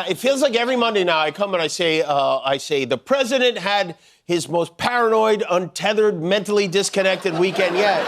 it feels like every Monday now I come and I say the president had his most paranoid, untethered, mentally disconnected weekend yet.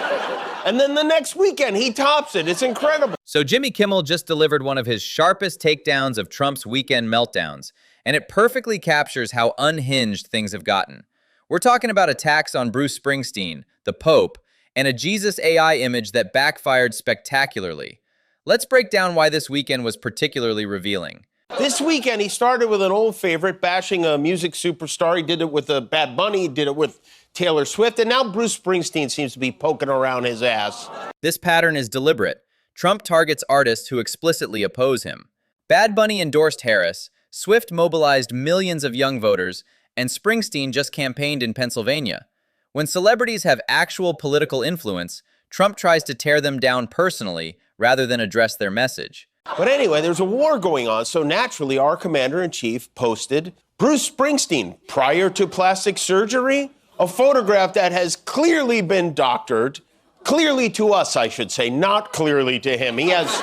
And then the next weekend, he tops it. It's incredible. So Jimmy Kimmel just delivered one of his sharpest takedowns of Trump's weekend meltdowns, and it perfectly captures how unhinged things have gotten. We're talking about attacks on Bruce Springsteen, the Pope, and a Jesus AI image that backfired spectacularly. Let's break down why this weekend was particularly revealing. This weekend, he started with an old favorite, bashing a music superstar. He did it with Bad Bunny, he did it with Taylor Swift, and now Bruce Springsteen seems to be poking around his ass. This pattern is deliberate. Trump targets artists who explicitly oppose him. Bad Bunny endorsed Harris, Swift mobilized millions of young voters, and Springsteen just campaigned in Pennsylvania. When celebrities have actual political influence, Trump tries to tear them down personally rather than address their message. But anyway, there's a war going on, so naturally our commander-in-chief posted Bruce Springsteen, prior to plastic surgery, a photograph that has clearly been doctored, clearly to us, I should say, not clearly to him. He has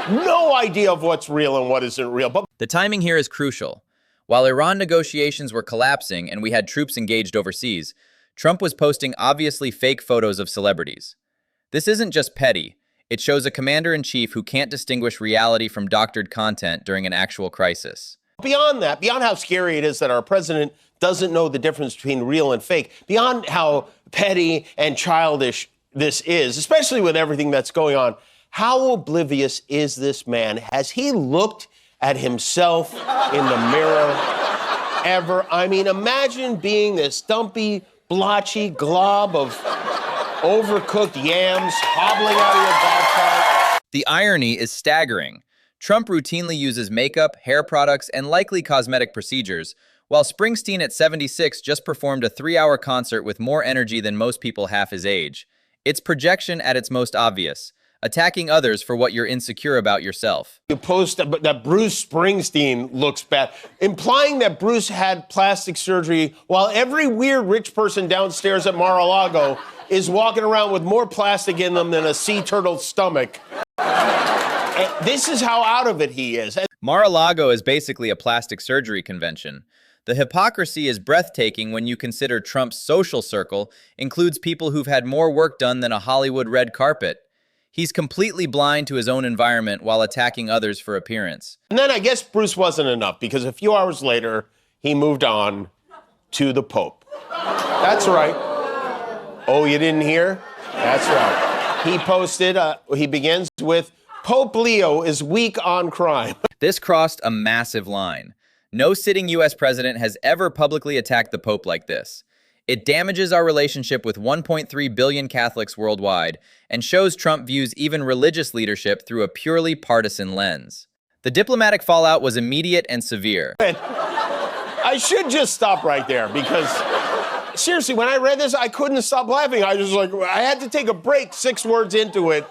no idea of what's real and what isn't real. But the timing here is crucial. While Iran negotiations were collapsing and we had troops engaged overseas, Trump was posting obviously fake photos of celebrities. This isn't just petty. It shows a commander-in-chief who can't distinguish reality from doctored content during an actual crisis. Beyond that, beyond how scary it is that our president doesn't know the difference between real and fake, beyond how petty and childish this is, especially with everything that's going on, how oblivious is this man? Has he looked at himself in the mirror ever? I mean, imagine being this dumpy, blotchy glob of overcooked yams hobbling out of your golf cart. The irony is staggering. Trump routinely uses makeup, hair products, and likely cosmetic procedures, while Springsteen at 76 just performed a 3-hour concert with more energy than most people half his age. It's projection at its most obvious, attacking others for what you're insecure about yourself. You post that Bruce Springsteen looks bad, implying that Bruce had plastic surgery while every weird rich person downstairs at Mar-a-Lago is walking around with more plastic in them than a sea turtle's stomach. And this is how out of it he is. Mar-a-Lago is basically a plastic surgery convention. The hypocrisy is breathtaking when you consider Trump's social circle includes people who've had more work done than a Hollywood red carpet. He's completely blind to his own environment while attacking others for appearance. And then I guess Bruce wasn't enough because a few hours later, he moved on to the Pope. That's right. Oh, you didn't hear? That's right. He posted, he begins with, Pope Leo is weak on crime. This crossed a massive line. No sitting U.S. president has ever publicly attacked the Pope like this. It damages our relationship with 1.3 billion Catholics worldwide and shows Trump views even religious leadership through a purely partisan lens. The diplomatic fallout was immediate and severe. I should just stop right there because, seriously, when I read this, I couldn't stop laughing. I had to take a break 6 words into it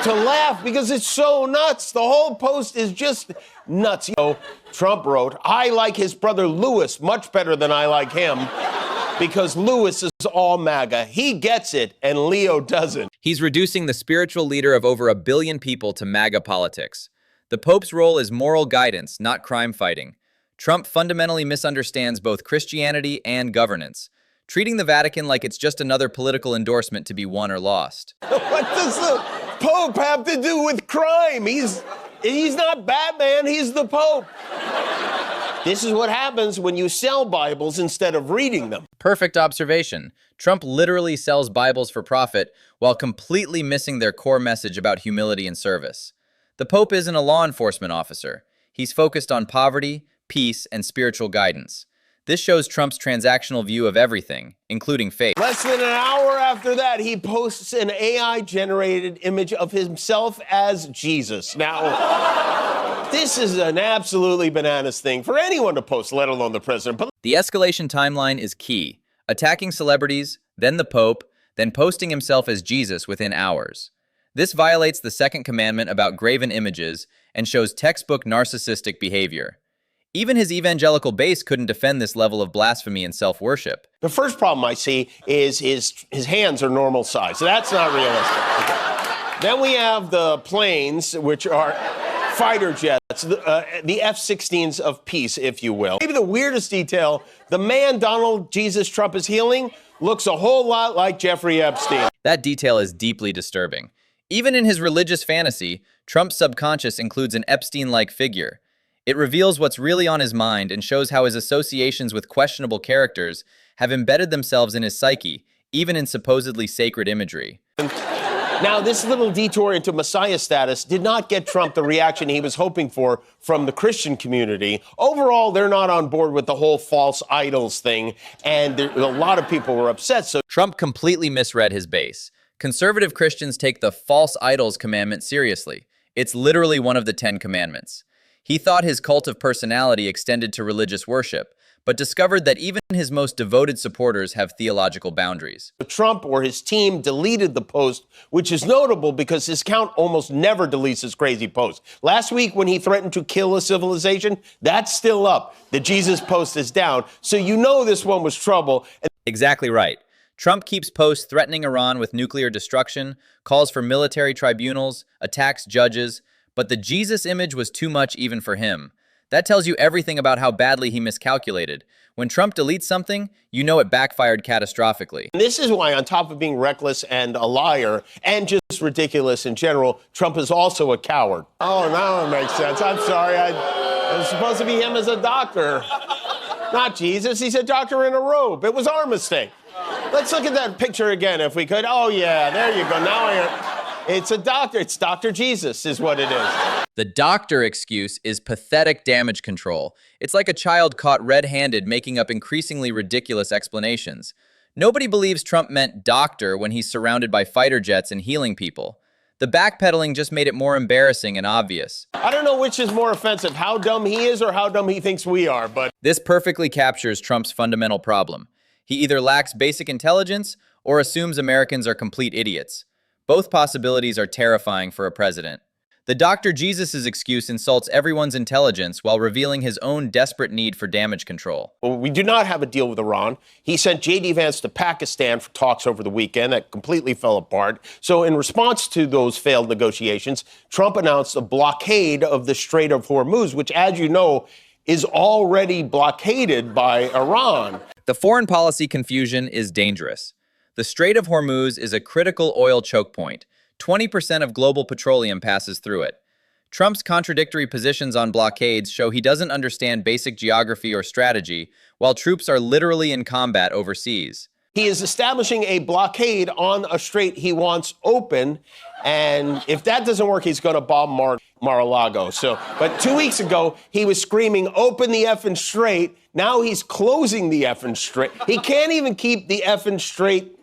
to laugh because it's so nuts. The whole post is just nuts. Trump wrote, I like his brother Louis much better than I like him because Louis is all MAGA. He gets it and Leo doesn't. He's reducing the spiritual leader of over 1 billion people to MAGA politics. The Pope's role is moral guidance, not crime fighting. Trump fundamentally misunderstands both Christianity and governance, treating the Vatican like it's just another political endorsement to be won or lost. What does the Pope have to do with crime? He's not Batman, he's the Pope. This is what happens when you sell Bibles instead of reading them. Perfect observation. Trump literally sells Bibles for profit while completely missing their core message about humility and service. The Pope isn't a law enforcement officer. He's focused on poverty, peace, and spiritual guidance. This shows Trump's transactional view of everything, including faith. Less than an hour after that, he posts an AI-generated image of himself as Jesus. Now, this is an absolutely bananas thing for anyone to post, let alone the president. But the escalation timeline is key. Attacking celebrities, then the Pope, then posting himself as Jesus within hours. This violates the second commandment about graven images and shows textbook narcissistic behavior. Even his evangelical base couldn't defend this level of blasphemy and self-worship. The first problem I see is his hands are normal size, so that's not realistic. Okay. Then we have the planes, which are fighter jets, the F-16s of peace, if you will. Maybe the weirdest detail, the man Donald Jesus Trump is healing looks a whole lot like Jeffrey Epstein. That detail is deeply disturbing. Even in his religious fantasy, Trump's subconscious includes an Epstein-like figure. It reveals what's really on his mind and shows how his associations with questionable characters have embedded themselves in his psyche, even in supposedly sacred imagery. Now, this little detour into Messiah status did not get Trump the reaction he was hoping for from the Christian community. Overall, they're not on board with the whole false idols thing, and a lot of people were upset. So Trump completely misread his base. Conservative Christians take the false idols commandment seriously. It's literally one of the 10 commandments. He thought his cult of personality extended to religious worship, but discovered that even his most devoted supporters have theological boundaries. Trump or his team deleted the post, which is notable because his account almost never deletes his crazy posts. Last week, when he threatened to kill a civilization, that's still up. The Jesus post is down, so you know this one was trouble. Exactly right. Trump keeps posts threatening Iran with nuclear destruction, calls for military tribunals, attacks judges, but the Jesus image was too much even for him. That tells you everything about how badly he miscalculated. When Trump deletes something, you know it backfired catastrophically. And this is why, on top of being reckless and a liar, and just ridiculous in general, Trump is also a coward. Oh, now it makes sense. I'm sorry. It was supposed to be him as a doctor. Not Jesus. He's a doctor in a robe. It was our mistake. Let's look at that picture again, if we could. Oh, yeah, there you go. Now it's a doctor. It's Dr. Jesus is what it is. The doctor excuse is pathetic damage control. It's like a child caught red-handed making up increasingly ridiculous explanations. Nobody believes Trump meant doctor when he's surrounded by fighter jets and healing people. The backpedaling just made it more embarrassing and obvious. I don't know which is more offensive, how dumb he is or how dumb he thinks we are, but this perfectly captures Trump's fundamental problem. He either lacks basic intelligence or assumes Americans are complete idiots. Both possibilities are terrifying for a president. The Dr. Jesus' excuse insults everyone's intelligence while revealing his own desperate need for damage control. Well, we do not have a deal with Iran. He sent J.D. Vance to Pakistan for talks over the weekend that completely fell apart. So in response to those failed negotiations, Trump announced a blockade of the Strait of Hormuz, which, as you know, is already blockaded by Iran. The foreign policy confusion is dangerous. The Strait of Hormuz is a critical oil choke point. 20% of global petroleum passes through it. Trump's contradictory positions on blockades show he doesn't understand basic geography or strategy, while troops are literally in combat overseas. He is establishing a blockade on a strait he wants open, and if that doesn't work, he's going to bomb Mar-a-Lago. But 2 weeks ago, he was screaming, "Open the effing strait." Now he's closing the effing strait. He can't even keep the effing strait.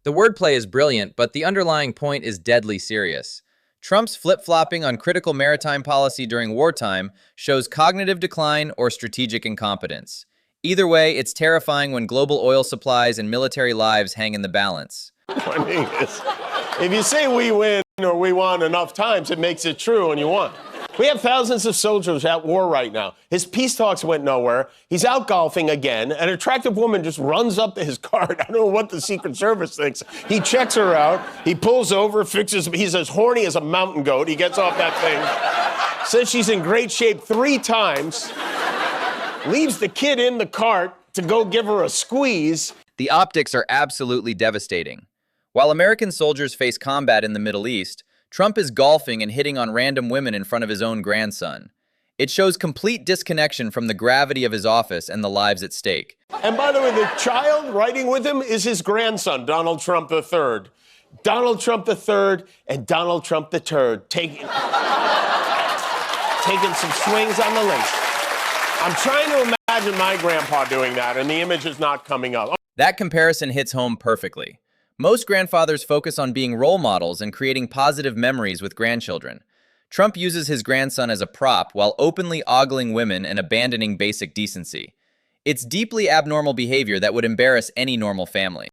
The wordplay is brilliant, but the underlying point is deadly serious. Trump's flip-flopping on critical maritime policy during wartime shows cognitive decline or strategic incompetence. Either way, it's terrifying when global oil supplies and military lives hang in the balance. If you say we win or we won enough times, it makes it true and you won. We have thousands of soldiers at war right now. His peace talks went nowhere. He's out golfing again. An attractive woman just runs up to his car. I don't know what the Secret Service thinks. He checks her out. He pulls over, fixes. He's as horny as a mountain goat. He gets off that thing. Says she's in great shape 3 times. Leaves the kid in the cart to go give her a squeeze. The optics are absolutely devastating. While American soldiers face combat in the Middle East, Trump is golfing and hitting on random women in front of his own grandson. It shows complete disconnection from the gravity of his office and the lives at stake. And by the way, the child riding with him is his grandson, Donald Trump III. Donald Trump III and Donald Trump the Turd taking some swings on the links. I'm trying to imagine my grandpa doing that, and the image is not coming up. That comparison hits home perfectly. Most grandfathers focus on being role models and creating positive memories with grandchildren. Trump uses his grandson as a prop while openly ogling women and abandoning basic decency. It's deeply abnormal behavior that would embarrass any normal family.